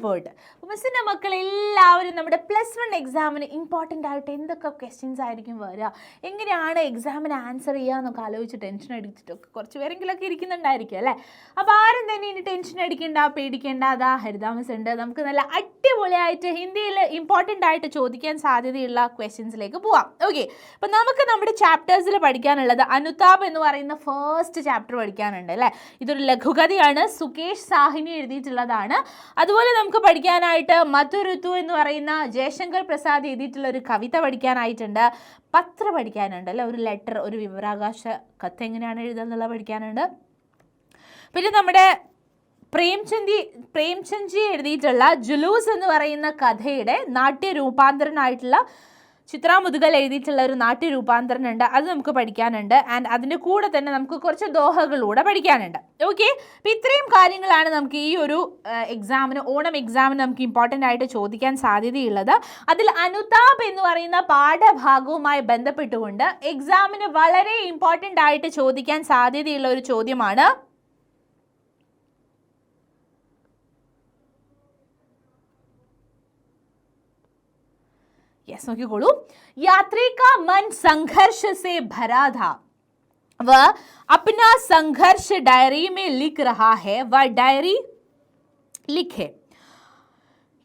പോയിട്ട് മിസ്സിൻ്റെ മക്കൾ എല്ലാവരും നമ്മുടെ +1 എക്സാമിന് ഇമ്പോർട്ടൻ്റ് ആയിട്ട് എന്തൊക്കെ ക്വസ്റ്റ്യൻസ് ആയിരിക്കും വരിക, എങ്ങനെയാണ് എക്സാമിന് ആൻസർ ചെയ്യുക എന്നൊക്കെ ആലോചിച്ച് ടെൻഷൻ അടിച്ചിട്ടൊക്കെ കുറച്ച് പേരെങ്കിലൊക്കെ ഇരിക്കുന്നുണ്ടായിരിക്കും അല്ലേ. അപ്പോൾ ആരും തന്നെ ഇനി ടെൻഷൻ അടിക്കേണ്ട, പേടിക്കേണ്ട. അതാ ഹരിത മിസ് ഉണ്ട്. നമുക്ക് നല്ല അടിപൊളിയായിട്ട് ഹിന്ദിയിൽ ഇമ്പോർട്ടൻ്റ് ആയിട്ട് ചോദിക്കാൻ സാധ്യതയുള്ള ക്വസ്റ്റ്യൻസിലേക്ക് പോവാം. ഓക്കെ, അപ്പം നമുക്ക് നമ്മുടെ ചാപ്റ്റേഴ്സിൽ പഠിക്കാനുള്ളത് അനുതാപ് എന്ന് പറയുന്ന ഫസ്റ്റ് ചാപ്റ്റർ പഠിക്കാനുണ്ട് അല്ലേ. ഇതൊരു ലഘുകഥയാണ്, സുകേഷ് സാഹിനി എഴുതിയിട്ടുള്ളതാണ്. അതുപോലെ നമുക്ക് പഠിക്കാനായിട്ട് മധുഋതു എന്ന് പറയുന്ന ജയശങ്കർ പ്രസാദ് എഴുതിയിട്ടുള്ള ഒരു കവിത പഠിക്കാനായിട്ടുണ്ട്. പത്ര പഠിക്കാനുണ്ട് അല്ലേ, ഒരു ലെറ്റർ, ഒരു വിവരാകാശ കഥ എങ്ങനെയാണ് എഴുതുക എന്നുള്ളത് പഠിക്കാനുണ്ട്. പിന്നെ നമ്മുടെ പ്രേംചന്ദ്ജി എഴുതിയിട്ടുള്ള ജുലൂസ് എന്ന് പറയുന്ന കഥയുടെ നാട്യരൂപാന്തരനായിട്ടുള്ള ചിത്ര മുതുകൽ എഴുതിയിട്ടുള്ള ഒരു നാട്യരൂപാന്തരനുണ്ട്, അത് നമുക്ക് പഠിക്കാനുണ്ട്. ആൻഡ് അതിൻ്റെ കൂടെ തന്നെ നമുക്ക് കുറച്ച് ദോഹകളൂടെ പഠിക്കാനുണ്ട്. ഓക്കെ, അപ്പം ഇത്രയും കാര്യങ്ങളാണ് നമുക്ക് ഈ ഒരു എക്സാമിന്, ഓണം എക്സാമിന് നമുക്ക് ഇമ്പോർട്ടൻ്റ് ആയിട്ട് ചോദിക്കാൻ സാധ്യതയുള്ളത്. അതിൽ അനുതാപ് എന്ന് പറയുന്ന പാഠഭാഗവുമായി ബന്ധപ്പെട്ടുകൊണ്ട് എക്സാമിന് വളരെ ഇമ്പോർട്ടൻ്റ് ആയിട്ട് ചോദിക്കാൻ സാധ്യതയുള്ള ഒരു ചോദ്യമാണ് നോക്കിക്കോളൂ. यात्री का मन संघर्ष से भरा था, वह अपना संघर्ष डायरी में लिख रहा है, वह डायरी लिखे.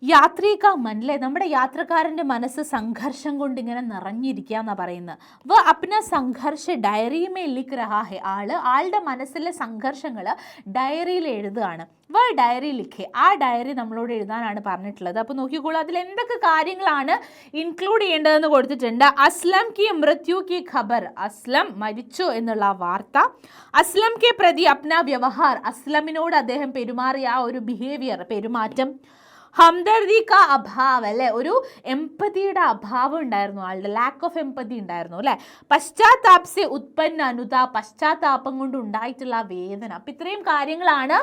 യാത്രിക മനല്ലേ, നമ്മുടെ യാത്രക്കാരൻ്റെ മനസ്സ് സംഘർഷം കൊണ്ട് ഇങ്ങനെ നിറഞ്ഞിരിക്കുക എന്നാണ് പറയുന്നത്. വ അപ്ന സംഘർഷ ഡയറിമേ ലിഖ് രഹാ ഹെ, ആളുടെ മനസ്സിലെ സംഘർഷങ്ങൾ ഡയറിയിൽ എഴുതുകയാണ്. വ ഡയറി ലിഖേ, ആ ഡയറി നമ്മളോട് എഴുതാനാണ് പറഞ്ഞിട്ടുള്ളത്. അപ്പോൾ നോക്കിക്കോളൂ, അതിൽ എന്തൊക്കെ കാര്യങ്ങളാണ് ഇൻക്ലൂഡ് ചെയ്യേണ്ടതെന്ന് കൊടുത്തിട്ടുണ്ട്. അസ്ലം കി മൃത്യു കി ഖബർ, അസ്ലം മരിച്ചു എന്നുള്ള വാർത്ത. അസ്ലം കെ പ്രതി അപ്ന വ്യവഹാർ, അസ്ലമിനോട് അദ്ദേഹം പെരുമാറിയ ആ ഒരു ബിഹേവിയർ, പെരുമാറ്റം. ഹംദർദി കാ അഭാവ് അല്ലേ, ഒരു എംപതിയുടെ അഭാവം ഉണ്ടായിരുന്നു, ആളുടെ ലാക്ക് ഓഫ് എംപതി ഉണ്ടായിരുന്നു അല്ലേ. പശ്ചാത്താപ് സെ ഉത്പന്ന അനുതാപ്, പശ്ചാത്താപം കൊണ്ട് ഉണ്ടായിട്ടുള്ള വേദന. അപ്പം ഇത്രയും കാര്യങ്ങളാണ്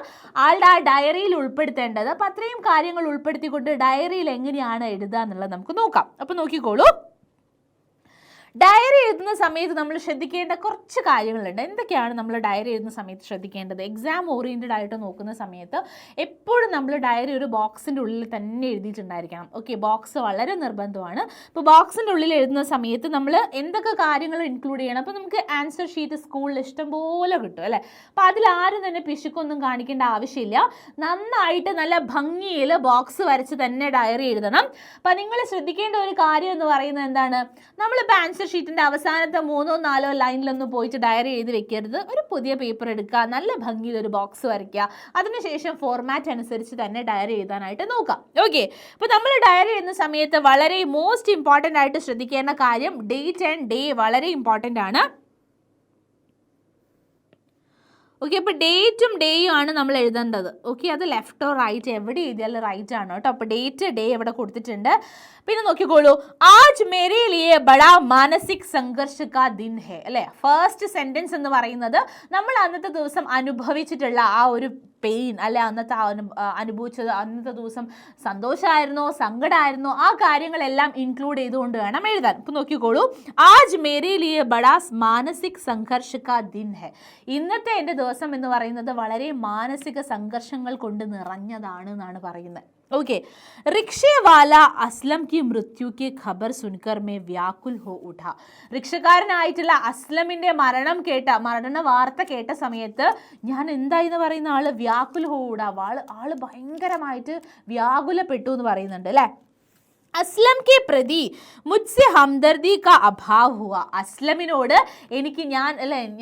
ആളുടെ ആ ഡയറിയിൽ ഉൾപ്പെടുത്തേണ്ടത്. അപ്പം അത്രയും കാര്യങ്ങൾ ഉൾപ്പെടുത്തിക്കൊണ്ട് ഡയറിയിൽ എങ്ങനെയാണ് എഴുതുക എന്നുള്ളത് നമുക്ക് നോക്കാം. അപ്പം നോക്കിക്കോളൂ, ഡയറി എഴുതുന്ന സമയത്ത് നമ്മൾ ശ്രദ്ധിക്കേണ്ട കുറച്ച് കാര്യങ്ങളുണ്ട്. എന്തൊക്കെയാണ് നമ്മൾ ഡയറി എഴുതുന്ന സമയത്ത് ശ്രദ്ധിക്കേണ്ടത്? എക്സാം ഓറിയൻറ്റഡ് ആയിട്ട് നോക്കുന്ന സമയത്ത് എപ്പോഴും നമ്മൾ ഡയറി ഒരു ബോക്സിൻ്റെ ഉള്ളിൽ തന്നെ എഴുതിയിട്ടുണ്ടായിരിക്കണം. ഓക്കെ, ബോക്സ് വളരെ നിർബന്ധമാണ്. ഇപ്പോൾ ബോക്സിൻ്റെ ഉള്ളിൽ എഴുതുന്ന സമയത്ത് നമ്മൾ എന്തൊക്കെ കാര്യങ്ങൾ ഇൻക്ലൂഡ് ചെയ്യണം? അപ്പോൾ നമുക്ക് ആൻസർ ഷീറ്റ് സ്കൂളിൽ ഇഷ്ടംപോലെ കിട്ടും അല്ലേ. അപ്പോൾ അതിലാരും തന്നെ പിശുക്കൊന്നും കാണിക്കേണ്ട ആവശ്യമില്ല. നന്നായിട്ട് നല്ല ഭംഗിയിൽ ബോക്സ് വരച്ച് തന്നെ ഡയറി എഴുതണം. അപ്പോൾ നിങ്ങൾ ശ്രദ്ധിക്കേണ്ട ഒരു കാര്യം എന്ന് പറയുന്നത് എന്താണ്? നമ്മളിപ്പോൾ ആൻസർ ഷീറ്റിൻ്റെ അവസാനത്തെ 3-4 ലൈനിലൊന്നും പോയിട്ട് ഡയറി എഴുതി വെക്കരുത്. ഒരു പുതിയ പേപ്പർ എടുക്കുക, നല്ല ഭംഗിയിൽ ഒരു ബോക്സ് വരയ്ക്കുക, അതിനുശേഷം ഫോർമാറ്റ് അനുസരിച്ച് തന്നെ ഡയറി എഴുതാനായിട്ട് നോക്കാം. ഓക്കെ, അപ്പോൾ നമ്മൾ ഡയറി എഴുതുന്ന സമയത്ത് വളരെ മോസ്റ്റ് ഇമ്പോർട്ടൻ്റ് ആയിട്ട് ശ്രദ്ധിക്കേണ്ട കാര്യം ഡേറ്റ് ആൻഡ് ഡേ വളരെ ഇമ്പോർട്ടൻ്റ് ആണ്. ഓക്കെ, അപ്പോൾ ഡേറ്റും ഡേയും ആണ് നമ്മൾ എഴുതേണ്ടത്. ഓക്കെ, അത് ലെഫ്റ്റോ റൈറ്റ് എവിടെ എഴുതിയാലും റൈറ്റ് ആണ് കേട്ടോ. അപ്പോൾ ഡേറ്റ് ഡേ എവിടെ കൊടുത്തിട്ടുണ്ട്. പിന്നെ നോക്കിക്കോളൂ, ആജ് മേരെ ലിയേ ബഡാ മാനസിക് സംഘർഷ കാ ദിൻ ഹെ അല്ലേ. ഫസ്റ്റ് സെൻറ്റൻസ് എന്ന് പറയുന്നത് നമ്മൾ അന്നത്തെ ദിവസം അനുഭവിച്ചിട്ടുള്ള ആ ഒരു പെയിൻ അല്ലെ, അന്നത്തെ അനുഭവിച്ചത്, അന്നത്തെ ദിവസം സന്തോഷമായിരുന്നോ സങ്കടമായിരുന്നോ, ആ കാര്യങ്ങളെല്ലാം ഇൻക്ലൂഡ് ചെയ്തുകൊണ്ട് വേണം എഴുതാൻ. ഇപ്പം നോക്കിക്കോളൂ, ആജ് മേരെ ലിയേ ബഡാ മാനസിക് സംഘർഷ കാ ദിൻ ഹെ, ഇന്നത്തെ എൻ്റെ ദിവസം എന്ന് പറയുന്നത് വളരെ മാനസിക സംഘർഷങ്ങൾ കൊണ്ട് നിറഞ്ഞതാണ് എന്നാണ് പറയുന്നത്. ओके, रिक्शे वाला अस्लम की मृत्यु की खबर सुनकर मैं व्याकुल हो उठा. റിക്ഷക്കാരനായിട്ടുള്ള അസ്ലമിൻ്റെ മരണ വാർത്ത കേട്ട സമയത്ത് ഞാൻ എന്തായെന്ന് പറയുന്ന ആള് വ്യാകുൽ ഹോ ഉടാ, ആള് ഭയങ്കരമായിട്ട് വ്യാകുലപ്പെട്ടു എന്ന് പറയുന്നുണ്ട് അല്ലേ. അസ്ലം കെ പ്രതി മുജ്സെ ഹംദർദി കാ അഭാവ് ഹുവ, അസ്ലമിനോട്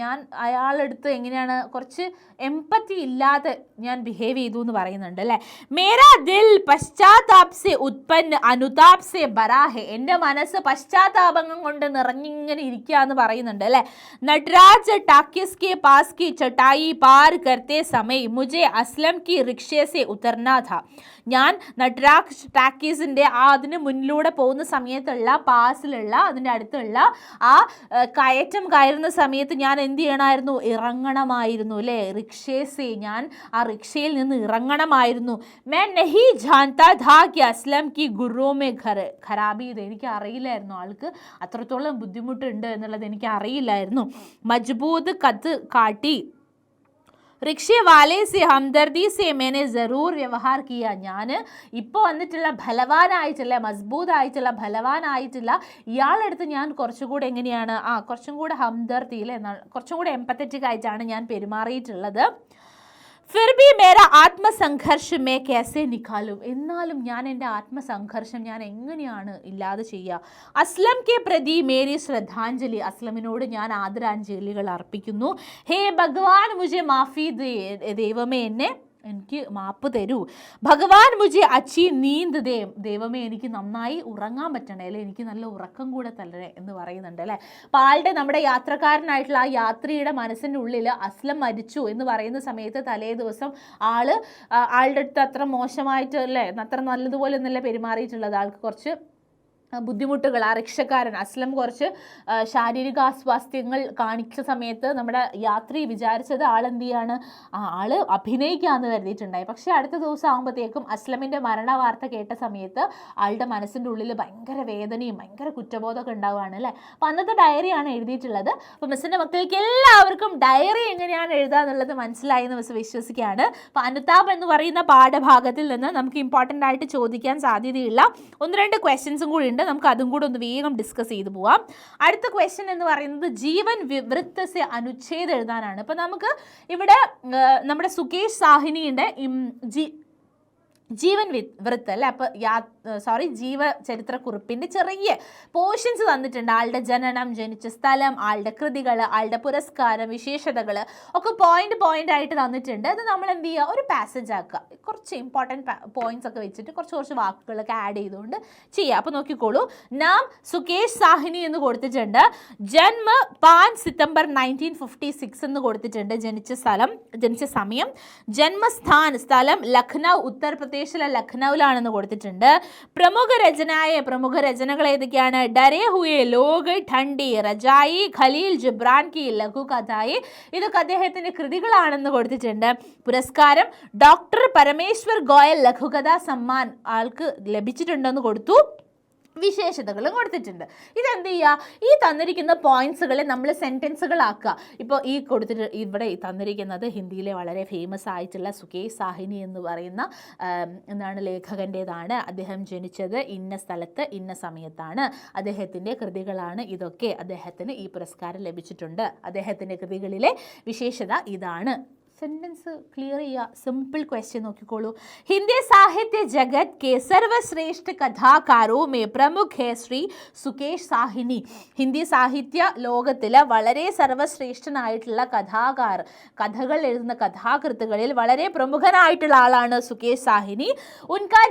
ഞാൻ അയാളെടുത്ത് എങ്ങനെയാണ് കുറച്ച് എംപത്തി ഇല്ലാതെ ഞാൻ ബിഹേവ് ചെയ്തു എന്ന് പറയുന്നുണ്ട് അല്ലേ. മേരാ ദിൽ പശ്ചാത്താപ് സെ ഉത്പന്ന അനുതാപ് സെ ബരാ ഹെ, എൻ്റെ മനസ്സ് പശ്ചാത്താപം കൊണ്ട് നിറഞ്ഞിങ്ങനെ ഇരിക്കുക എന്ന് പറയുന്നുണ്ട് അല്ലേ. നട്രാജ് ടാക്കിസ് കെ പാസ് കി ചട്ടായി പാർ കർത്തെ സമയ മുജെ അസ്ലം കി റിക്ഷേ സെ ഉതർനാ ഥാ, ഞാൻ നട്രാജ് ടാക്കീസിൻ്റെ അതിന് മുന്നിലൂടെ പോകുന്ന സമയത്തുള്ള പാസിലുള്ള അതിൻ്റെ അടുത്തുള്ള ആ കയറ്റം കയറുന്ന സമയത്ത് ഞാൻ എന്ത് ചെയ്യണമായിരുന്നു? ഇറങ്ങണമായിരുന്നു അല്ലേ. റിക്ഷേസേ, ഞാൻ ആ റിക്ഷയിൽ നിന്ന് ഇറങ്ങണമായിരുന്നു. मैं नहीं जानता था कि अस्लम की गुर्रों में खराबी, ഇത് എനിക്ക് അറിയില്ലായിരുന്നു, ആൾക്ക് അത്രത്തോളം ബുദ്ധിമുട്ടുണ്ട് എന്നുള്ളത് എനിക്ക് അറിയില്ലായിരുന്നു. മജ്ബൂത് കത്ത് കാട്ടി റിക്ഷേ വാലേ സെ ഹംദർദി സെ മേനെ ജറൂർ വ്യവഹാർ കിയ. ഞാൻ ഇപ്പോൾ വന്നിട്ടുള്ള ബലവാനായിട്ടുള്ള മസ്ബൂതായിട്ടുള്ള ബലവാനായിട്ടുള്ള ഇയാളെടുത്ത് ഞാൻ കുറച്ചുകൂടെ എങ്ങനെയാണ് കുറച്ചും കൂടെ ഹംദർദിയിൽ എന്നാൽ കുറച്ചും കൂടെ എംപത്തറ്റിക് ആയിട്ടാണ് ഞാൻ പെരുമാറിയിട്ടുള്ളത്. ഫിർ ഭി മേര ആത്മസംഘർഷ് മേ കേസെ നിക്കാലും. എന്നാലും ഞാൻ എൻ്റെ ആത്മസംഘർഷം ഞാൻ എങ്ങനെയാണ് ഇല്ലാതെ ചെയ്യുക. അസ്ലം കെ പ്രതി മേരി ശ്രദ്ധാഞ്ജലി. അസ്ലമിനോട് ഞാൻ ആദരാഞ്ജലികൾ അർപ്പിക്കുന്നു. ഹേ ഭഗവാൻ മുझे മാഫി ദേ. ദൈവമേ എന്നെ എനിക്ക് മാപ്പ് തരൂ. ഭഗവാൻ മുझे അച്ചി നീന്ത് ദേ. ദൈവമേ എനിക്ക് നന്നായി ഉറങ്ങാൻ പറ്റണേ, അല്ലെ എനിക്ക് നല്ല ഉറക്കം കൂടെ തരണേ എന്ന് പറയുന്നുണ്ട് അല്ലേ. അപ്പോൾ ആളുടെ നമ്മുടെ യാത്രക്കാരനായിട്ടുള്ള ആ യാത്രിയുടെ മനസ്സിൻ്റെ ഉള്ളിൽ അസ്ലം മരിച്ചു എന്ന് പറയുന്ന സമയത്ത് തലേ ദിവസം ആളുടെ അടുത്ത് അത്ര മോശമായിട്ട് അല്ലേ, അത്ര നല്ലതുപോലെ ഒന്നല്ല പെരുമാറിയിട്ടുള്ളത്. ആൾക്ക് കുറച്ച് ബുദ്ധിമുട്ടുകൾ, ആ റിക്ഷക്കാരൻ അസ്ലം കുറച്ച് ശാരീരിക അസ്വാസ്ഥ്യങ്ങൾ കാണിച്ച സമയത്ത് നമ്മുടെ യാത്രി വിചാരിച്ചത് ആളെന്ത് ചെയ്യാണ്, ആള് അഭിനയിക്കാമെന്ന് കരുതിയിട്ടുണ്ടായി. പക്ഷേ അടുത്ത ദിവസം ആകുമ്പോഴത്തേക്കും അസ്ലമിൻ്റെ മരണ വാർത്ത കേട്ട സമയത്ത് ആളുടെ മനസ്സിൻ്റെ ഉള്ളിൽ ഭയങ്കര വേദനയും ഭയങ്കര കുറ്റബോധമൊക്കെ ഉണ്ടാവുകയാണ് അല്ലേ. അപ്പോൾ അന്നത്തെ ഡയറിയാണ് എഴുതിയിട്ടുള്ളത്. അപ്പോൾ മിസ്സിൻ്റെ മക്കൾക്ക് എല്ലാവർക്കും ഡയറി എങ്ങനെയാണ് എഴുതുക എന്നുള്ളത് മനസ്സിലായി എന്ന് മിസ് വിശ്വസിക്കുകയാണ്. അപ്പോൾ അനുതാപ് എന്ന് പറയുന്ന പാഠഭാഗത്തിൽ നിന്ന് നമുക്ക് ഇമ്പോർട്ടൻ്റ് ആയിട്ട് ചോദിക്കാൻ സാധ്യതയുള്ള 1-2 ക്വസ്റ്റ്യൻസും കൂടി ഉണ്ട്. നമുക്ക് അതും കൂടെ ഒന്ന് വേഗം ഡിസ്കസ് ചെയ്തു പോവാം. അടുത്ത ക്വസ്റ്റ്യൻ എന്ന് പറയുന്നത് ജീവൻ വൃത്ത സെ അനുച്ഛേദ് എഴുതാനാണ്. അപ്പോൾ നമുക്ക് ഇവിടെ നമ്മുടെ സുകേഷ് സാഹിനിയുടെ ജീവൻ വൃത്ത് അല്ലേ, അപ്പോൾ ജീവചരിത്രക്കുറിപ്പിൻ്റെ ചെറിയ പോർഷൻസ് തന്നിട്ടുണ്ട്. ആളുടെ ജനനം, ജനിച്ച സ്ഥലം, ആളുടെ കൃതികൾ, ആളുടെ പുരസ്കാരം, വിശേഷതകൾ ഒക്കെ പോയിന്റ് ആയിട്ട് തന്നിട്ടുണ്ട്. അത് നമ്മൾ എന്ത് ചെയ്യുക, ഒരു പാസേജ് ആക്കുക, കുറച്ച് ഇമ്പോർട്ടൻറ്റ് പോയിന്റ്സ് ഒക്കെ വെച്ചിട്ട് കുറച്ച് വാക്കുകളൊക്കെ ആഡ് ചെയ്തുകൊണ്ട് ചെയ്യുക. അപ്പോൾ നോക്കിക്കോളൂ, നാം സുകേഷ് സാഹിനി എന്ന് കൊടുത്തിട്ടുണ്ട്. ജന്മ 5 സിതംബർ 1956 എന്ന് കൊടുത്തിട്ടുണ്ട്. ജനിച്ച സമയം. സ്ഥലം ലഖ്നൗ, ഉത്തർപ്രദേശിലെ ലഖ്നൌവിലാണെന്ന് കൊടുത്തിട്ടുണ്ട്. പ്രമുഖ രചനകൾ ഏതൊക്കെയാണ്? ഡരെ ഹുയെ ലോഗ്, ഠണ്ഡി, റജായി, ഖലീൽ ജിബ്രാൻ കി ലഘു കഥായി. ഇതൊക്കെ അദ്ദേഹത്തിന്റെ കൃതികളാണെന്ന് കൊടുത്തിട്ടുണ്ട്. പുരസ്കാരം ഡോക്ടർ പരമേശ്വർ ഗോയൽ ലഘുകഥാ സമ്മാൻ ആൾക്ക് ലഭിച്ചിട്ടുണ്ടെന്ന് കൊടുത്തു. വിശേഷതകളും കൊടുത്തിട്ടുണ്ട്. ഇതെന്ത് ചെയ്യുക, ഈ തന്നിരിക്കുന്ന പോയിന്റ്സുകളെ നമ്മൾ സെൻറ്റൻസുകളാക്കുക. ഇപ്പോൾ ഇവിടെ തന്നിരിക്കുന്നത് ഹിന്ദിയിലെ വളരെ ഫേമസ് ആയിട്ടുള്ള സുകേഷ് സാഹിനി എന്ന് പറയുന്ന ലേഖകൻ്റേതാണ്. അദ്ദേഹം ജനിച്ചത് ഇന്ന സ്ഥലത്ത് ഇന്ന സമയത്താണ്. അദ്ദേഹത്തിൻ്റെ കൃതികളാണ് ഇതൊക്കെ. അദ്ദേഹത്തിന് ഈ പുരസ്കാരം ലഭിച്ചിട്ടുണ്ട്. അദ്ദേഹത്തിൻ്റെ കൃതികളിലെ വിശേഷത ഇതാണ്. സെൻറ്റൻസ് ക്ലിയർ ചെയ്യുക. സിമ്പിൾ ക്വസ്റ്റ്യൻ നോക്കിക്കോളൂ. ഹിന്ദി സാഹിത്യ ജഗത് കെ സർവശ്രേഷ്ഠ കഥാകാരോ മേ പ്രമുഖ ഹേ ശ്രീ സുകേഷ് സാഹിനി. ഹിന്ദി സാഹിത്യ ലോകത്തിൽ വളരെ സർവശ്രേഷ്ഠനായിട്ടുള്ള കഥകൾ എഴുതുന്ന കഥാകൃത്തുകളിൽ വളരെ പ്രമുഖനായിട്ടുള്ള ആളാണ് സുകേഷ് സാഹിനി. ഉൻകാ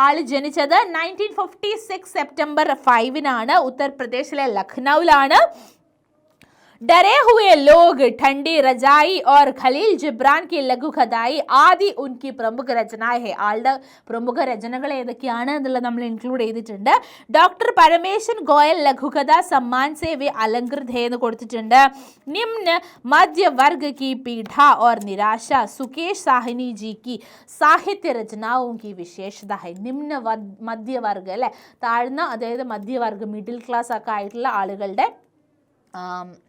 ആൾ ജനിച്ചത് 1956 സെപ്റ്റംബർ 5 ഉത്തർപ്രദേശിലെ ലഖ്നൌവിലാണ്. डरे हुए लोग, ठंडी रजाई और खलील जिब्रान की लघु कथाई ആദി ഉൻകി പ്രമുഖ രചനായ ഹെ. ആളുടെ പ്രമുഖ രചനകൾ ഏതൊക്കെയാണ് എന്നുള്ളത് നമ്മൾ ഇൻക്ലൂഡ് ചെയ്തിട്ടുണ്ട്. ഡോക്ടർ പരമേശ്വർ ഗോയൽ ലഘുകഥാ സമ്മാൻ സെ വേ അലങ്കൃത് ഹെ എന്ന് കൊടുത്തിട്ടുണ്ട്. നിമ്ന മധ്യവർഗ് കി പീഠ और निराशा സുകേഷ് സാഹിനി ജി കി സാഹിത്യ രചനാവും കി വിശേഷത ഹെ. നിമ്ന മധ്യവർഗ് അല്ലെ, താഴ്ന്ന അതായത് മധ്യവർഗ് മിഡിൽ ക്ലാസ് ഒക്കെ ആയിട്ടുള്ള ആളുകളുടെ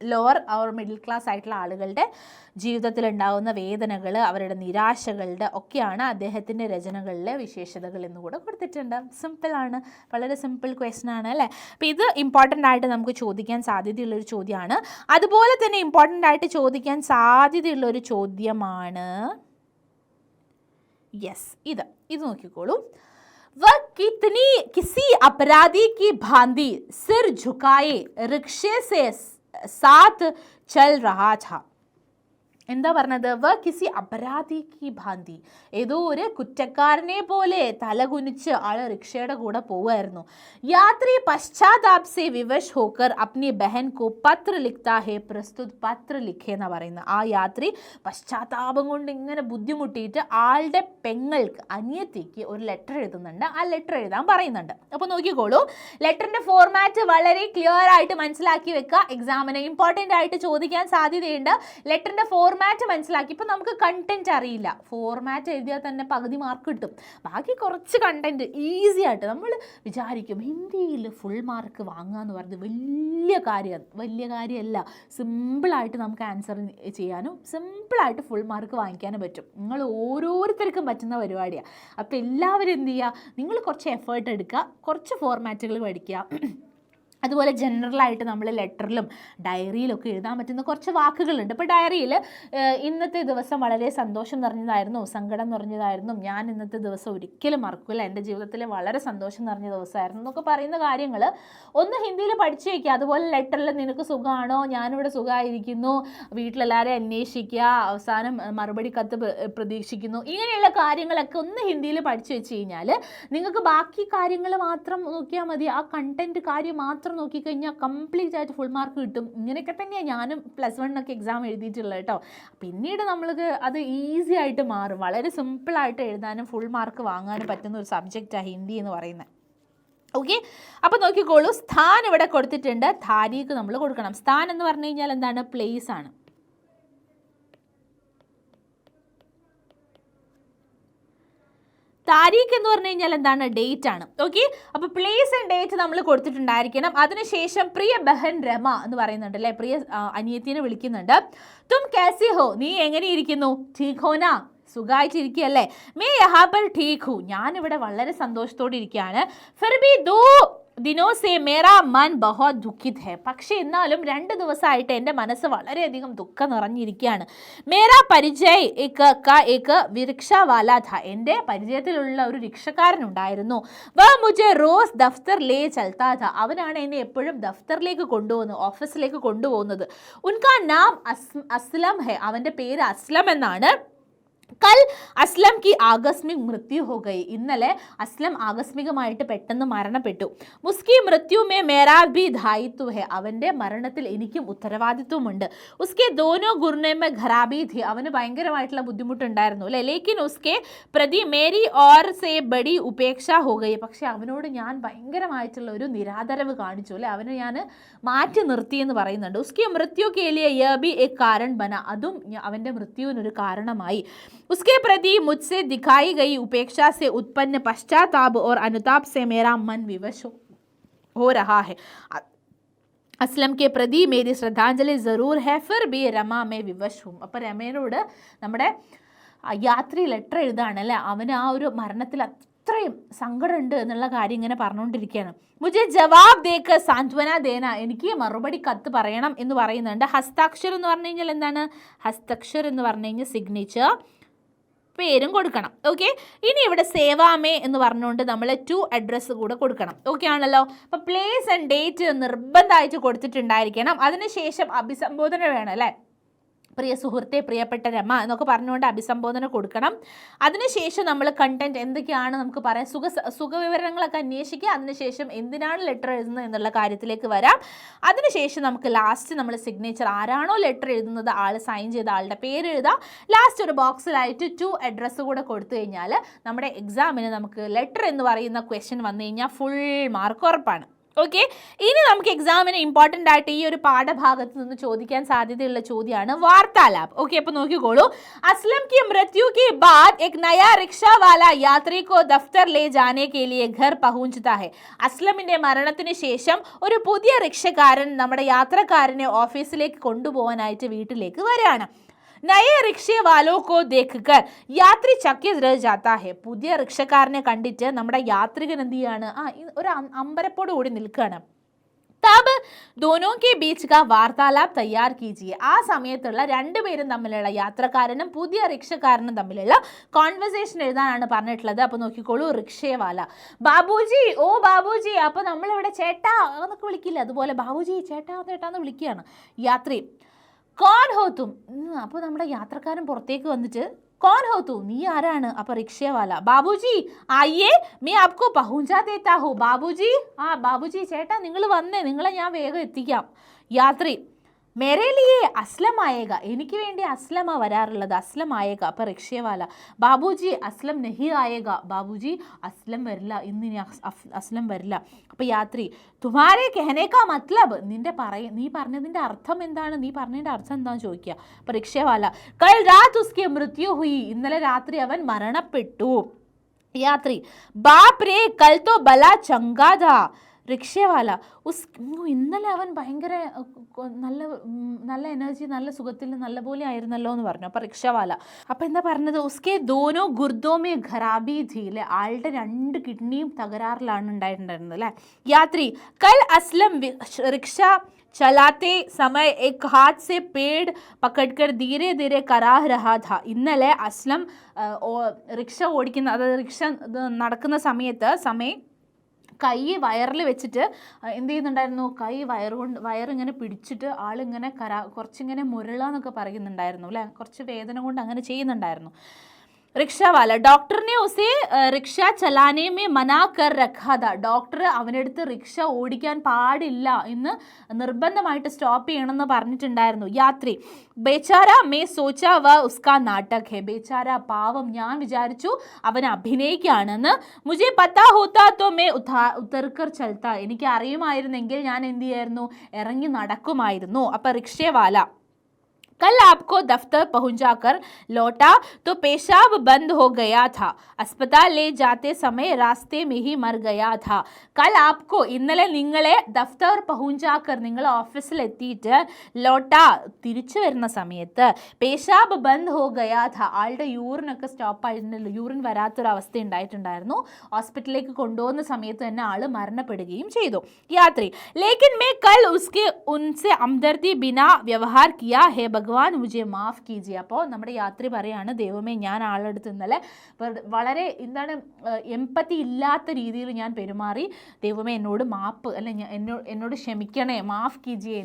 ലോവർ ഓർ മിഡിൽ ക്ലാസ് ആയിട്ടുള്ള ആളുകളുടെ ജീവിതത്തിൽ ഉണ്ടാകുന്ന വേദനകൾ, അവരുടെ നിരാശകളുടെ ഒക്കെയാണ് അദ്ദേഹത്തിൻ്റെ രചനകളിലെ വിശേഷതകൾ എന്നുകൂടെ കൊടുത്തിട്ടുണ്ട്. സിമ്പിളാണ്, വളരെ സിമ്പിൾ ക്വസ്റ്റ്യൻ ആണ് അല്ലേ. അപ്പോൾ ഇത് ഇമ്പോർട്ടൻ്റ് ആയിട്ട് നമുക്ക് ചോദിക്കാൻ സാധ്യതയുള്ളൊരു ചോദ്യമാണ്. അതുപോലെ തന്നെ ഇമ്പോർട്ടൻ്റ് ആയിട്ട് ചോദിക്കാൻ സാധ്യതയുള്ളൊരു ചോദ്യമാണ് ഇത് നോക്കിക്കോളൂ. वह किसी अपराधी की भांति सिर झुकाए रिक्शे से साथ चल रहा था. എന്താ പറഞ്ഞത്? വ കിസി അപരാധി കി ഭാന്തി, ഏതോ ഒരു കുറ്റക്കാരനെ പോലെ തലകുനിച്ച് ആള് റിക്ഷയുടെ കൂടെ പോവുമായിരുന്നു. യാത്രി പശ്ചാത്താപ് സെ വിവശ് ഹോക്കർ അപ്നി ബഹൻ കോ പത്ര ലിഖ്താ ഹെ പ്രസ്തുത് പത്ര ലിഖേ എന്നാ പറയുന്നത്. ആ യാത്രി പശ്ചാത്താപം കൊണ്ട് ഇങ്ങനെ ബുദ്ധിമുട്ടിയിട്ട് ആളുടെ പെങ്ങൾക്ക്, അനിയത്തിക്ക് ഒരു ലെറ്റർ എഴുതുന്നുണ്ട്. ആ ലെറ്റർ എഴുതാൻ പറയുന്നുണ്ട്. അപ്പോൾ നോക്കിക്കോളൂ, ലെറ്ററിൻ്റെ ഫോർമാറ്റ് വളരെ ക്ലിയർ ആയിട്ട് മനസ്സിലാക്കി വെക്കുക. എക്സാമിന് ഇമ്പോർട്ടൻ്റ് ആയിട്ട് ചോദിക്കാൻ സാധ്യതയുണ്ട്. ലെറ്ററിൻ്റെ ഫോർമാറ്റ് ഫോർമാറ്റ് മനസ്സിലാക്കി. ഇപ്പം നമുക്ക് കണ്ടന്റ് അറിയില്ല, ഫോർമാറ്റ് എഴുതിയാൽ തന്നെ പകുതി മാർക്ക് കിട്ടും. ബാക്കി കുറച്ച് കണ്ടന്റ് ഈസി ആയിട്ട് നമ്മൾ വിചാരിക്കും ഹിന്ദിയിൽ ഫുൾ മാർക്ക് വാങ്ങുക എന്ന് പറയുന്നത് വലിയ കാര്യമല്ല. സിമ്പിളായിട്ട് നമുക്ക് ആൻസർ ചെയ്യാനും സിമ്പിളായിട്ട് ഫുൾ മാർക്ക് വാങ്ങിക്കാനും പറ്റും. നിങ്ങൾ ഓരോരുത്തർക്കും പറ്റുന്ന പരിപാടിയാണ്. അപ്പോൾ എല്ലാവരും എന്ത് ചെയ്യുക, നിങ്ങൾ കുറച്ച് എഫേർട്ട് എടുക്കുക, കുറച്ച് ഫോർമാറ്റുകൾ പഠിക്കുക. അതുപോലെ ജനറലായിട്ട് നമ്മൾ ലെറ്ററിലും ഡയറിയിലൊക്കെ എഴുതാൻ പറ്റുന്ന കുറച്ച് വാക്കുകളുണ്ട്. ഇപ്പോൾ ഡയറിയിൽ ഇന്നത്തെ ദിവസം വളരെ സന്തോഷം നിറഞ്ഞതായിരുന്നു, സങ്കടം നിറഞ്ഞതായിരുന്നു, ഞാൻ ഇന്നത്തെ ദിവസം ഒരിക്കലും മറക്കില്ല, എൻ്റെ ജീവിതത്തിലെ വളരെ സന്തോഷം നിറഞ്ഞ ദിവസമായിരുന്നു എന്നൊക്കെ പറയുന്ന കാര്യങ്ങൾ ഒന്ന് ഹിന്ദിയിൽ പഠിച്ചു വയ്ക്കുക. അതുപോലെ ലെറ്ററിൽ നിനക്ക് സുഖമാണോ, ഞാനിവിടെ സുഖമായിരിക്കുന്നു, വീട്ടിലെല്ലാവരെയും അന്വേഷിക്കുക, അവസാനം മറുപടി കത്ത് പ്രതീക്ഷിക്കുന്നു, ഇങ്ങനെയുള്ള കാര്യങ്ങളൊക്കെ ഒന്ന് ഹിന്ദിയിൽ പഠിച്ചു വെച്ച് കഴിഞ്ഞാൽ നിങ്ങൾക്ക് ബാക്കി കാര്യങ്ങൾ മാത്രം നോക്കിയാൽ മതി. ആ കണ്ടൻറ്റ് കാര്യം മാത്രം നോക്കിക്കഴിഞ്ഞാൽ കംപ്ലീറ്റ് ആയിട്ട് ഫുൾ മാർക്ക് കിട്ടും. ഇങ്ങനെയൊക്കെ തന്നെയാണ് ഞാനും +1 എക്സാം എഴുതിയിട്ടുള്ളത് കേട്ടോ. പിന്നീട് നമ്മൾക്ക് അത് ഈസി ആയിട്ട് മാറും. വളരെ സിമ്പിളായിട്ട് എഴുതാനും ഫുൾ മാർക്ക് വാങ്ങാനും പറ്റുന്ന ഒരു സബ്ജക്റ്റാണ് ഹിന്ദി എന്ന് പറയുന്നത്. ഓക്കെ, അപ്പോൾ നോക്കിക്കോളൂ, സ്ഥാൻ ഇവിടെ കൊടുത്തിട്ടുണ്ട്, താരീഖ് നമ്മൾ കൊടുക്കണം. സ്ഥാൻ എന്ന് പറഞ്ഞു കഴിഞ്ഞാൽ എന്താണ്, പ്ലേസ് ആണ്. താരീഖ് എന്ന് പറഞ്ഞു കഴിഞ്ഞാൽ എന്താണ്, ഡേറ്റ് ആണ്. ഓക്കെ, അപ്പോൾ പ്ലേസ് ആൻഡ് ഡേറ്റ് നമ്മൾ കൊടുത്തിട്ടുണ്ടായിരിക്കണം. അതിനുശേഷം പ്രിയ ബഹൻ രമ എന്ന് പറയുന്നുണ്ട് അല്ലേ, പ്രിയ അനിയത്തിനെ വിളിക്കുന്നുണ്ട്. തും കാസി ഹോ, നീ എങ്ങനെ ഇരിക്കുന്നു, ഠീക് ഹോ നാ, സുഖമായിട്ടിരിക്കുകയല്ലേ. മേ യഹാ പർ ഠീക് ഹൂ, ഞാനിവിടെ വളരെ സന്തോഷത്തോടെ ഇരിക്കുകയാണ്. ഫിർ ഭി ദോ ദിനോ സേ മേരാ മൻ ബഹുത് ദുഃഖിത് ഹെ, പക്ഷേ എന്നാലും 2 ദിവസമായിട്ട് എൻ്റെ മനസ്സ് വളരെയധികം ദുഃഖം നിറഞ്ഞിരിക്കുകയാണ്. മേരാ പരിചയ് ഏക് റിക്ഷാവാല ഥ, എൻ്റെ പരിചയത്തിലുള്ള ഒരു റിക്ഷക്കാരനുണ്ടായിരുന്നു. വ മുझे റോസ് ദഫ്തർ ലേ ചൽത്താ ഥ, അവനാണ് എന്നെ എപ്പോഴും ദഫ്തറിലേക്ക് കൊണ്ടുപോകുന്നത്, ഓഫീസിലേക്ക് കൊണ്ടുപോകുന്നത്. ഉൻകാ നാം അസ്ലം ഹെ, അവൻ്റെ പേര് അസ്ലം എന്നാണ്. കൽ അസ്ലം की ആകസ്മിക് മൃത്യു ഹോ ഗയി, ഇന്നലെ അസ്ലം ആകസ്മികമായിട്ട് പെട്ടെന്ന് മരണപ്പെട്ടു. മുസ്കി മൃത്യു മേ മേരാ ഭി ദായിത്വ ഹെ, അവൻ്റെ മരണത്തിൽ എനിക്കും ഉത്തരവാദിത്വമുണ്ട്. ഉസ്കെ ദോനോ ഗുർനെ മേ ഖരാബി ഥി, അവന് ഭയങ്കരമായിട്ടുള്ള ബുദ്ധിമുട്ടുണ്ടായിരുന്നു അല്ലേ. ലേക്കിൻ ഉസ്കെ പ്രതി മേരി ഓർ സേ ബഡി ഉപേക്ഷ ഹോ ഗയി, പക്ഷെ അവനോട് ഞാൻ ഭയങ്കരമായിട്ടുള്ള ഒരു നിരാദരവ് കാണിച്ചു അല്ലേ, അവനെ ഞാൻ മാറ്റി നിർത്തി എന്ന് പറയുന്നുണ്ട്. ഉസ്കെ മൃത്യു കെ ലിയെ യഹ് ഭി ഏക് കാരൺ ബന, അതും അവൻ്റെ മൃത്യുവിനൊരു കാരണമായി. उसके प्रति मुझसे दिखाई गई उपेक्षा से उत्पन्न पश्चाताप और अनुताप से मेरा मन विवश हो रहा है. അസ്ലം കെ പ്രതി മേരി ശ്രദ്ധാഞ്ജലി ജറൂർ ഹെ, ഫിർ ബി രമ മേ വിവശ് ഹും. അപ്പോൾ രമേനോട് നമ്മുടെ യാത്രി ലെറ്റർ എഴുതാണ് അല്ലേ, അവന് ആ ഒരു മരണത്തിൽ അത്രയും സങ്കടമുണ്ട് എന്നുള്ള കാര്യം ഇങ്ങനെ പറഞ്ഞുകൊണ്ടിരിക്കുകയാണ്. മുझे ജവാബ് ദേക്ക് സാന്ത്വന ദേന, എനിക്ക് മറുപടി കത്ത് പറയണം എന്ന് പറയുന്നുണ്ട്. ഹസ്താക്ഷർ എന്ന് പറഞ്ഞു കഴിഞ്ഞാൽ എന്താണ്, ഹസ്താക്ഷർ എന്ന് പറഞ്ഞു കഴിഞ്ഞാൽ സിഗ്നേച്ചർ, പേരും കൊടുക്കണം. ഓക്കെ, ഇനി ഇവിടെ സേവാമേ എന്ന് പറഞ്ഞുകൊണ്ട് നമ്മൾ ടു അഡ്രസ്സ് കൂടെ കൊടുക്കണം. ഓക്കെ ആണല്ലോ. അപ്പോൾ പ്ലേസ് ആൻഡ് ഡേറ്റ് നിർബന്ധമായിട്ട് കൊടുത്തിട്ടുണ്ടായിരിക്കണം. അതിനുശേഷം അഭിസംബോധന വേണം അല്ലേ, പ്രിയ സുഹൃത്തെ, പ്രിയപ്പെട്ട രമ എന്നൊക്കെ പറഞ്ഞുകൊണ്ട് അഭിസംബോധന കൊടുക്കണം. അതിനുശേഷം നമ്മൾ കണ്ടന്റ് എന്തൊക്കെയാണ് നമുക്ക് പറയാം, സുഖവിവരങ്ങളൊക്കെ അന്വേഷിക്കുക. അതിനുശേഷം എന്തിനാണ് ലെറ്റർ എഴുതുന്നത് എന്നുള്ള കാര്യത്തിലേക്ക് വരാം. അതിനുശേഷം നമുക്ക് ലാസ്റ്റ് നമ്മൾ സിഗ്നേച്ചർ, ആരാണോ ലെറ്റർ എഴുതുന്നത് ആൾ സൈൻ ചെയ്ത ആളുടെ പേര് എഴുതാം. ലാസ്റ്റ് ഒരു ബോക്സിലായിട്ട് ടു അഡ്രസ്സ് കൂടെ കൊടുത്തു കഴിഞ്ഞാൽ നമ്മുടെ എക്സാമിന് നമുക്ക് ലെറ്റർ എന്ന് പറയുന്ന ക്വസ്റ്റ്യൻ വന്നു കഴിഞ്ഞാൽ ഫുൾ മാർക്ക് ഉറപ്പാണ്. ഓക്കെ, ഇനി നമുക്ക് എക്സാമിന് ഇമ്പോർട്ടൻ്റ് ആയിട്ട് ഈ ഒരു പാഠഭാഗത്ത് നിന്ന് ചോദിക്കാൻ സാധ്യതയുള്ള ചോദ്യമാണ് വാർത്താലാപ്. ഓക്കെ, അപ്പോൾ നോക്കിക്കോളൂ. അസ്ലം की मृत्यु के बाद एक नया रिक्शा वाला यात्री को दफ्तर ले जाने के लिए घर पहुंचता है. അസ്ലമിൻ്റെ മരണത്തിന് ശേഷം ഒരു പുതിയ റിക്ഷക്കാരൻ നമ്മുടെ യാത്രക്കാരനെ ഓഫീസിലേക്ക് കൊണ്ടുപോകാനായിട്ട് വീട്ടിലേക്ക് വരികയാണ്. നയ റിക്ഷ വാലോ കോ ദേഖ്കർ യാത്രി ചക്കിത് രഹ് ജാതാ ഹെ, പുതിയ റിക്ഷക്കാരനെ കണ്ടിട്ട് നമ്മുടെ യാത്രികൻ എന്ത് ചെയ്യാണ്, ഒരു അമ്പരപ്പോട് കൂടി നിൽക്കുകയാണ്. തബ് ദോനോ കെ ബീച്ച് കാ വാർത്താലാപ് തയ്യാർ കീജിയെ, ആ സമയത്തുള്ള രണ്ടുപേരും തമ്മിലുള്ള യാത്രക്കാരനും പുതിയ റിക്ഷക്കാരനും തമ്മിലുള്ള കോൺവെർസേഷൻ എഴുതാനാണ് പറഞ്ഞിട്ടുള്ളത്. അപ്പോൾ നോക്കിക്കോളൂ, റിക്ഷേവാല ബാബുജി, ഓ ബാബുജി, അപ്പോൾ നമ്മളിവിടെ ചേട്ടാ എന്നൊക്കെ വിളിക്കില്ല, അതുപോലെ ബാബുജി ചേട്ടാ ചേട്ടാന്ന് വിളിക്കുകയാണ് യാത്രി. കോൺ ഹോ തും, അപ്പോൾ നമ്മുടെ യാത്രക്കാരൻ പുറത്തേക്ക് വന്നിട്ട് കോൺ ഹോ തു, നീ ആരാണ്? അപ്പോൾ റിക്ഷേവാല ബാബുജി ആയേ മേ ആപ്കോ പഹുഞ്ചാ ദേത്താ ഹോ, ബാബുജി ബാബുജി ചേട്ടാ നിങ്ങൾ വന്നേ, നിങ്ങളെ ഞാൻ വേഗം എത്തിക്കാം. യാത്രി मेरे लिए अस्लम आएगा, എനിക്ക് വേണ്ടി അസ്ലമ വരാറുള്ളത്, അസ്ലം ആയേഗ. അപ്പോൾ റിക്ഷേവാല, ബാബുജി അസ്ലം നഹി ആയേഗ, ബാബുജി അസ്ലം വരില്ല, ഇന്ന് ഇനി അസ്ലം വരില്ല. അപ്പോൾ യാത്രി, തുമാരെ കഹനേക്കാ മത്ലബ്, നീ പറഞ്ഞതിൻ്റെ അർത്ഥം എന്താണ്, നീ പറഞ്ഞതിൻ്റെ അർത്ഥം എന്താണെന്ന് ചോദിക്കുക. അപ്പോൾ റിക്ഷേവാല, കൽ രാത് ഉസ്കി മൃത്യു ഹുയി, ഇന്നലെ രാത്രി അവൻ മരണപ്പെട്ടു. യാത്രി, ബാപ് രേ കൽ തോ ബലാ ചങ്കാ ഥാ. റിക്ഷേവാല, ഇന്നലെ അവൻ ഭയങ്കര നല്ല എനർജി, നല്ല സുഖത്തിൽ നല്ലപോലെ ആയിരുന്നല്ലോ എന്ന് പറഞ്ഞു. അപ്പോൾ റിക്ഷവാല അപ്പോൾ എന്താ പറഞ്ഞത്, ഉസ്കെ ദോനോ ഗുർദോമേ ഖരാബി ഥി, അല്ലേ, ആളുടെ 2 കിഡ്നിയും തകരാറിലാണ് ഉണ്ടായിട്ടുണ്ടായിരുന്നത്, അല്ലേ. യാത്രി, കൽ അസ്ലം റിക്ഷ ചലാത്തെ സമയ एक हाथ से पेड़ पकड़कर धीरे धीरे कराह रहा था. ഇന്നലെ അസ്ലം റിക്ഷ ഓടിക്കുന്ന, അതായത് റിക്ഷ നടക്കുന്ന സമയത്ത് കൈ വയറിൽ വെച്ചിട്ട് എന്ത് ചെയ്യുന്നുണ്ടായിരുന്നു, കൈ വയറിങ്ങനെ പിടിച്ചിട്ട് ആളിങ്ങനെ കുറച്ചിങ്ങനെ മുരളാന്നൊക്കെ പറയുന്നുണ്ടായിരുന്നു, അല്ലേ, കുറച്ച് വേദന കൊണ്ട് അങ്ങനെ ചെയ്യുന്നുണ്ടായിരുന്നു. റിക്ഷാവാല, ഡോക്ടറിനെ ഉസേ റിക്ഷ ചലാനെ മേ മനാ കർ രഖാ ഥാ, ഡോക്ടർ അവനടുത്ത് റിക്ഷ ഓടിക്കാൻ പാടില്ല എന്ന് നിർബന്ധമായിട്ട് സ്റ്റോപ്പ് ചെയ്യണമെന്ന് പറഞ്ഞിട്ടുണ്ടായിരുന്നു. യാത്രി, ബേച്ചാര മേ സോച്ചാ വ ഉസ്കാ നാടക് ഹെ, ബേച്ചാര പാവം, ഞാൻ വിചാരിച്ചു അവൻ അഭിനയിക്കുകയാണെന്ന്. മുझे പത്താ ഹോത്താ തോ മേ ഉത്തർക്കർ ചൽത്താ, എനിക്ക് അറിയുമായിരുന്നെങ്കിൽ ഞാൻ എന്ത് ചെയ്യായിരുന്നു, ഇറങ്ങി നടക്കുമായിരുന്നു. അപ്പം റിക്ഷേവാല, कल आपको दफ्तर पहुंचाकर लौटा तो पेशाब बंद हो गया था, अस्पताल ले जाते समय रास्ते में ही मर गया था. कल आपको, ഇന്നലെ നിങ്ങളെ ദഫ്തർ പഹുഞ്ചാക്കർ, നിങ്ങൾ ഓഫീസിൽ എത്തിയിട്ട് ലോട്ട തിരിച്ചു വരുന്ന സമയത്ത് പേശാബ് ബന്ദ് ഹോ ഗയാ ഥ, ആളുടെ യൂറിനൊക്കെ സ്റ്റോപ്പ് ആയിട്ടുണ്ടല്ലോ, യൂറിൻ വരാത്തൊരവസ്ഥ ഉണ്ടായിട്ടുണ്ടായിരുന്നു. ഹോസ്പിറ്റലിലേക്ക് കൊണ്ടുപോകുന്ന സമയത്ത് തന്നെ ആൾ മരണപ്പെടുകയും ചെയ്തു. യാത്രി, ലേക്കിൻ മേ കൽ ഉസ്കെ ഉൻസെ അംദർദി ബിനാ വ്യവഹാർ കിയാ ഹേ ഭഗവാൻ മുझे മാഫ് കീജിയെ. അപ്പോൾ നമ്മുടെ യാത്രി പറയാണ്, ദൈവമേ, ഞാൻ ആളെടുത്ത് ഇന്നലെ വളരെ എമ്പത്തി ഇല്ലാത്ത രീതിയിൽ ഞാൻ പെരുമാറി, ദൈവമേ എന്നോട് മാപ്പ്, അല്ലെ എന്നോട് ക്ഷമിക്കണേ, മാഫ് കീജിയെ,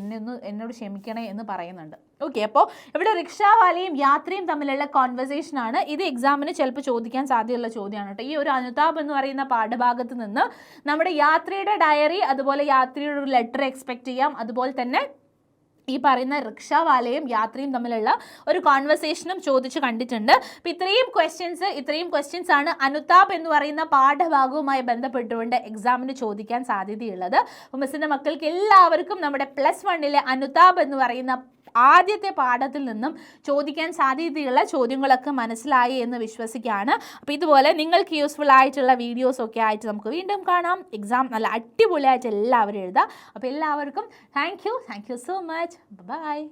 എന്നോട് ക്ഷമിക്കണേ എന്ന് പറയുന്നുണ്ട്. ഓക്കെ, അപ്പോൾ ഇവിടെ റിക്ഷാവാലയും യാത്രയും തമ്മിലുള്ള കോൺവെർസേഷൻ ആണ്. ഇത് എക്സാമിന് ചിലപ്പോൾ ചോദിക്കാൻ സാധ്യതയുള്ള ചോദ്യമാണ് കേട്ടോ. ഈ ഒരു അനുതാപ് എന്ന് പറയുന്ന പാഠഭാഗത്ത് നിന്ന് നമ്മുടെ യാത്രയുടെ ഡയറി, അതുപോലെ യാത്രയുടെ ഒരു ലെറ്റർ എക്സ്പെക്ട് ചെയ്യാം. അതുപോലെ തന്നെ ഈ പറയുന്ന റിക്ഷാവാലയും യാത്രയും തമ്മിലുള്ള ഒരു കോൺവെർസേഷനും ചോദിച്ച് കണ്ടിട്ടുണ്ട്. അപ്പോൾ ഇത്രയും ക്വസ്റ്റ്യൻസ് ആണ് അനുതാപ് എന്ന് പറയുന്ന പാഠഭാഗവുമായി ബന്ധപ്പെട്ടുകൊണ്ട് എക്സാമിന് ചോദിക്കാൻ സാധ്യതയുള്ളത്. അപ്പോൾ മിസ്സിൻ്റെ മക്കൾക്ക് എല്ലാവർക്കും നമ്മുടെ +1 അനുതാപ് എന്ന് പറയുന്ന ആദ്യത്തെ പാഠത്തിൽ നിന്നും ചോദിക്കാൻ സാധ്യതയുള്ള ചോദ്യങ്ങളൊക്കെ മനസ്സിലായി എന്ന് വിശ്വസിക്കുകയാണ്. അപ്പോൾ ഇതുപോലെ നിങ്ങൾക്ക് യൂസ്ഫുൾ ആയിട്ടുള്ള വീഡിയോസൊക്കെ ആയിട്ട് നമുക്ക് വീണ്ടും കാണാം. എക്സാം നല്ല അടിപൊളിയായിട്ട് എല്ലാവരും എഴുതാം. അപ്പോൾ എല്ലാവർക്കും thank you so much. By.